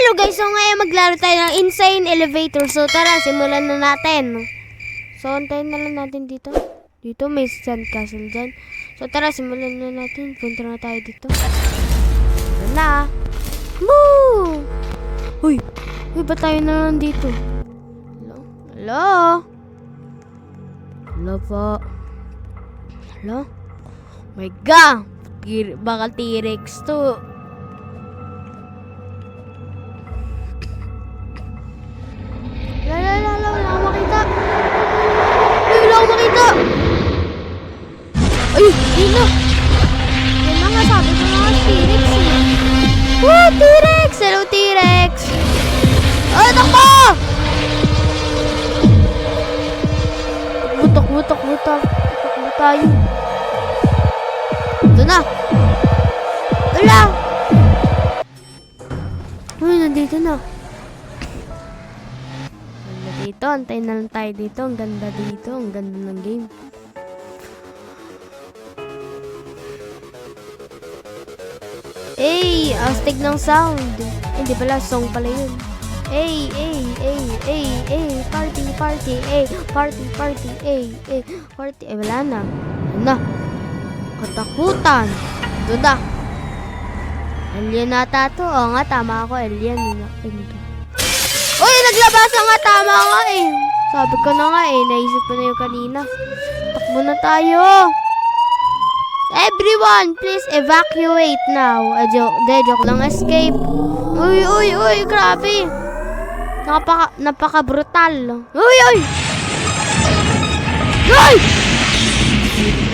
Hello guys, so ngayon maglaro tayo ng Insane Elevator. So tara, simulan na natin. So antayin na lang natin dito. Dito may sandcastle dyan. So tara, simulan na natin. Punta na tayo dito. Ano na? Woo! Uy, ba tayo na lang dito? Hello? Hello? Hello po? Hello? Oh my God! Baka T-Rex to. Wala akong makita. Wala akong makita. Ay, yun na. Yan na nga, sabi ko na T-Rex eh. Woo, T-Rex! Hello, T-Rex! Ay, takbo! Takbo tayo. Ito na. Wala. Uy, nandito na. Dito, antayin na lang tayo dito. Ang ganda dito. Ang ganda ng game. Astig ng sound. Hindi pala, song pala yun. Party. Party. Wala na. Ano na? Katakutan. Doon na. Alien nata to. Oo nga, tama ako. Alien. Uy, naglabasa nga, tama nga eh. Sabi ko na nga eh, naisip ko na yung kanina. Takbo na tayo. Everyone, please evacuate now. Joke lang, escape. Uy, grabe. Napaka-brutal. Uy!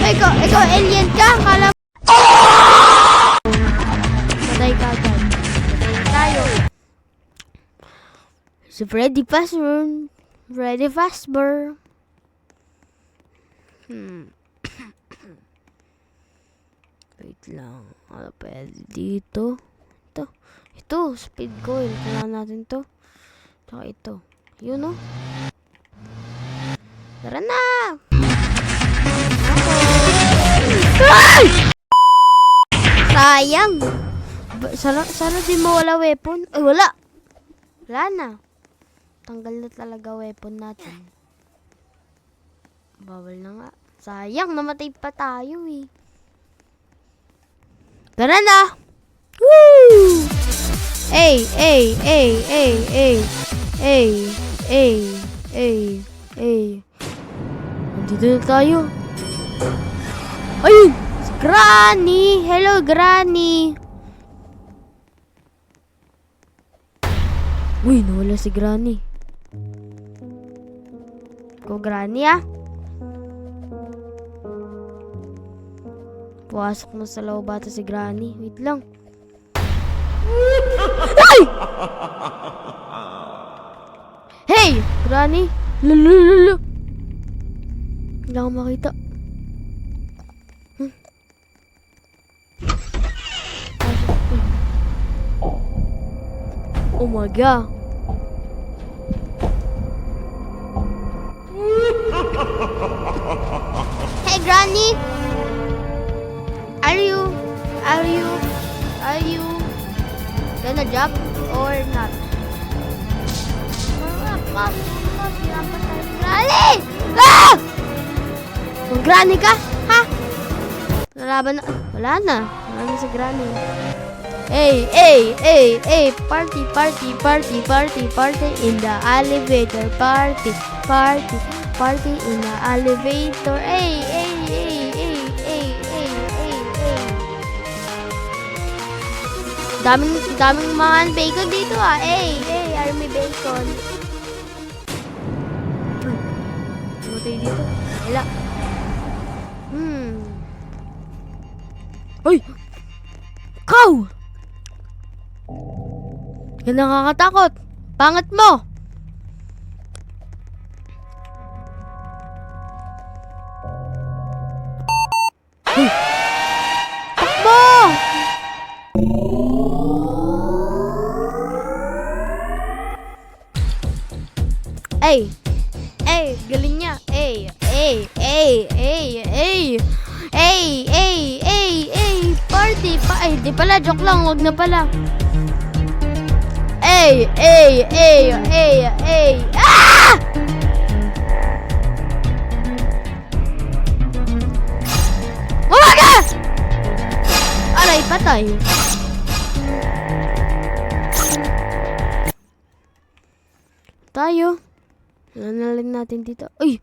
Ikaw, alien ka? Kala patay ka agad. Patay tayo. So, Freddy Fazbear. Wait lang. Ano pwede dito? Ito, speed coil. Kailangan natin to. Tsaka ito. Yun, no? Tara na! Ay! Sayang! Sana di mawala weapon. Ay, wala! Wala na. Tanggal na talaga weapon natin. Bawal na nga. Sayang, namatay pa tayo eh. Tara na! Woo! Nandito na tayo. Ayun! Si Granny! Hello, Granny! Uy, nawala si Granny. Go, Granny ah. Puwasok na sa loob bata si Granny. Wait lang. Ay! Hey! Granny! Lulululu! Hindi ako makita. Oh my God! Hey, Granny! Are you gonna jump or not? Granny! Ah! Granny ka? Ha? Nalaban na. Wala na si Granny. Party in the elevator. Party in the elevator. Daming mga bacon dito ah. Army bacon. Matay dito. Wala. Uy! Ikaw! Yan nakakatakot. Pangat mo! Uy! Takbo! Galing niya. Party pa. Di pala, joke lang, wag na pala. Ah! Umaga! Aray, patay. Tayo. Nanalin natin dito. Ay!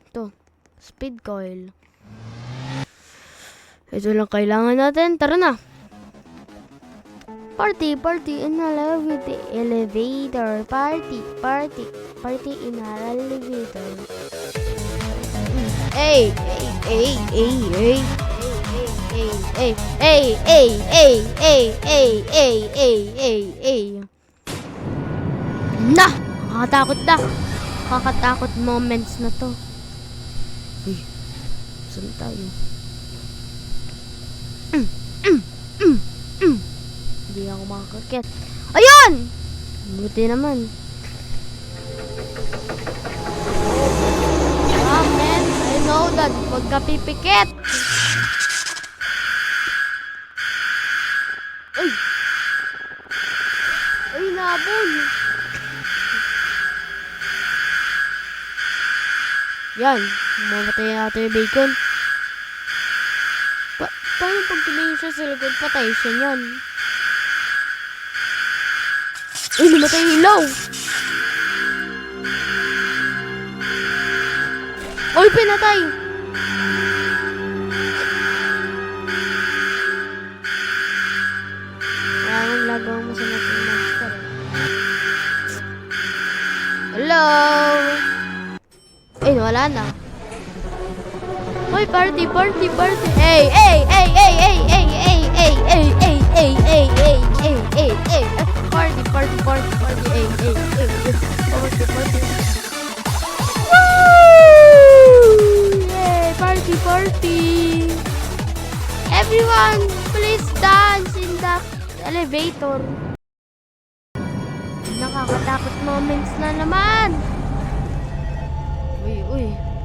Ito. Speed coil. Ito lang kailangan natin. Tara na. Party in a elevator. Party in a elevator. Hey. Na! Nakakatakot moments na to. Uy, saan tayo? Hindi ako makakakit. Ayun! Buti naman. Man, I know that. Huwag ka pipikit. Ay, nabol. Yan. Mamatay natin yung bacon. Paano pag tumingin siya sa likod, patay siya yan. Ay, namatay yung ilaw. Ay, pinatay. Maraming lagaw mo sa natin monster. Hello? Ay, wala na. Hoy, party. Hey. Party. Woo! Yay, party. Everyone, please dance in the elevator. Nakakatakot moments na naman.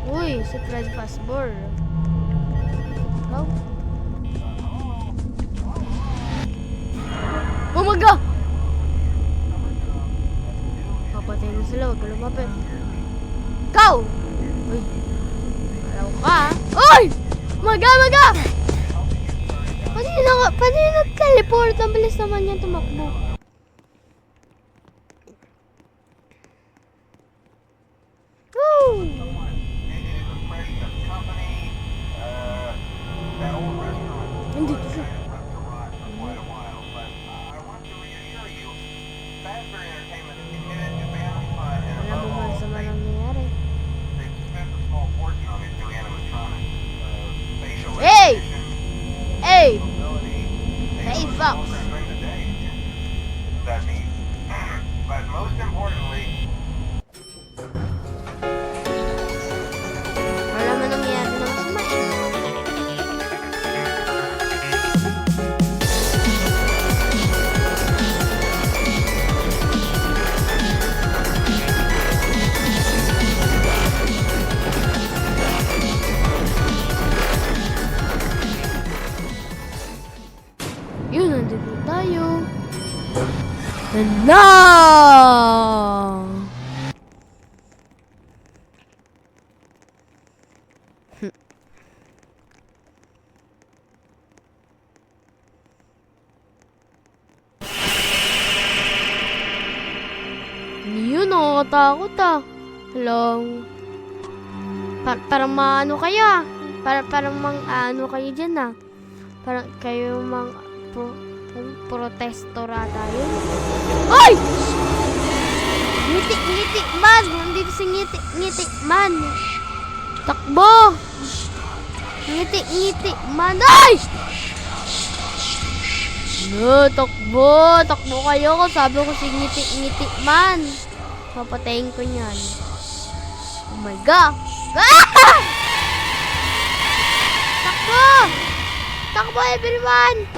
Uy, si Fred Fazbear. Hello? Oh my God! Papatay na sila, huwag ka lumapit. Go! Uy, alaw ka. Uy! Maga! Paano yun nag-teleport? Ang bilis naman yan tumakbo. Woo! Nandito siya. Wala mo masama nangyayari. Hey, Fox. But most importantly, wala man nangyayari na masama eh. Yun, nandito tayo. Hello! Yun, nakakatakot ah. Hello? Parang maano kaya? Parang ano kayo dyan ah. Parang kayo protestor ata yun. Ay! Ngiti man! Nandito si ngiti man. Takbo! Ngiti man. Ay! No, takbo kayo. Sabi ko si ngiti man. Papatayin ko niyan. Oh my God! Ah! Takbo everyone!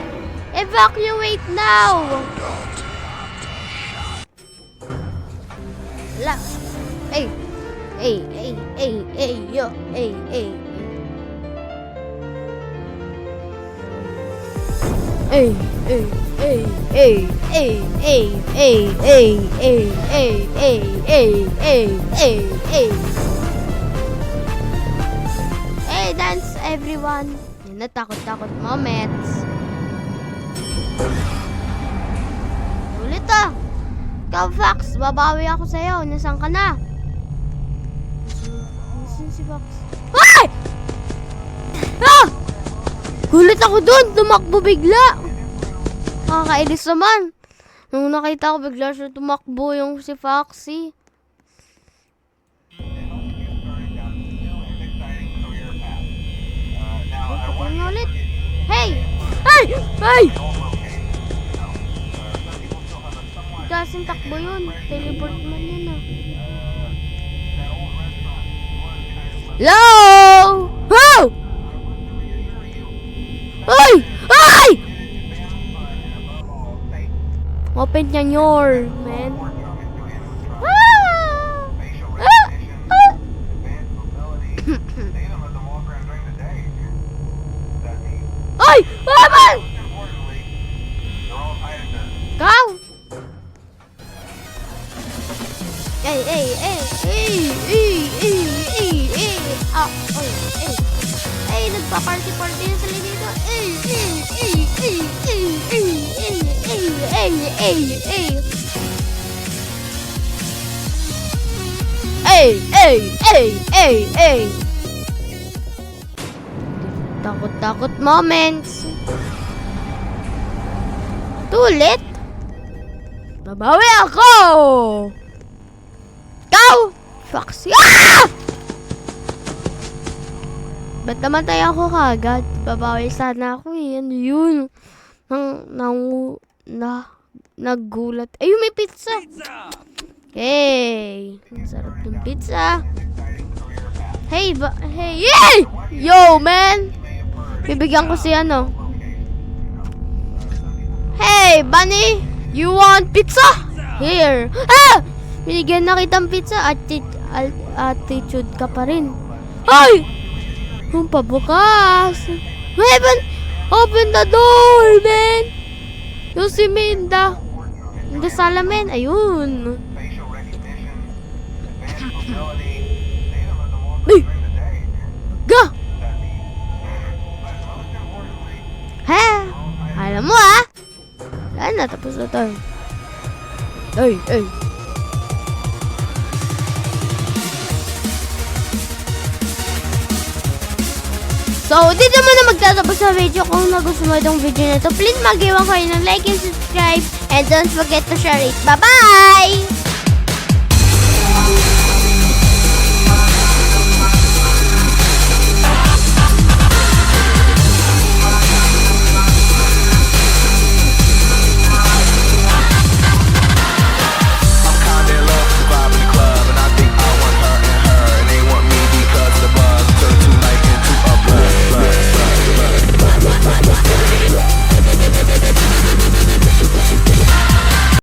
Evacuate now! La. Hey, yo. Ay, ay, ay, ay, ay, ay, ay, ay, ay, ay, ay, ay, ay, ay, ay. Hey, dance everyone. Yan na takot-takot moments. Ulit ah. Ikaw, Fox, babawi ako sa'yo. Nasaan ka na? Nasaan si Fox? Ay! Ah! Gulit ako dun. Tumakbo bigla. Nakakainis naman. Nung nakita ko bigla siya tumakbo yung si Foxy. Ano ulit? Hey! Ay! Ay! Kasing takbo yun. Teleport man yun ah. Hello! Wow! Ay! Ay! Open niya your, man. Ah! Ah! Ah! Ay! Waman! Ikaw! Ay, ay, ay, ay, ay, ay, ay, ay, ah, ay, ay, ay, nagpa-party-party na sila dito. Ay, ay, ay, ay, ay, ay, ay, ay, ay, ay, ay. Ay, ay, ay, ay, ay. Takot-takot moments. Tulit. Babawi ako. Ikaw! Foxy! Ah! Ba't namatay ako kagad? Babawi sana ako eh. Ano yun? Naggulat. Ayun, may pizza! Hey! Ang sarap ng pizza. Hey! Hey! Yay! Yo, man! Bibigyan ko si ano. Hey, Bunny! You want pizza? Here! Ah! Binigyan na kitang pizza. Attitude ka pa rin. Ay! Ang pabukas. Open the door, man! Yung si Minda. Minda Salamin. Ayun. Ay! Ga! Ha? Alam mo ah? Wala na. Tapos na tayo. Ay, ay. So, dito muna magtatapos sa video. Kung nagustuhan mo itong video na ito, please mag-iwan kayo ng like and subscribe. And don't forget to share it. Bye-bye!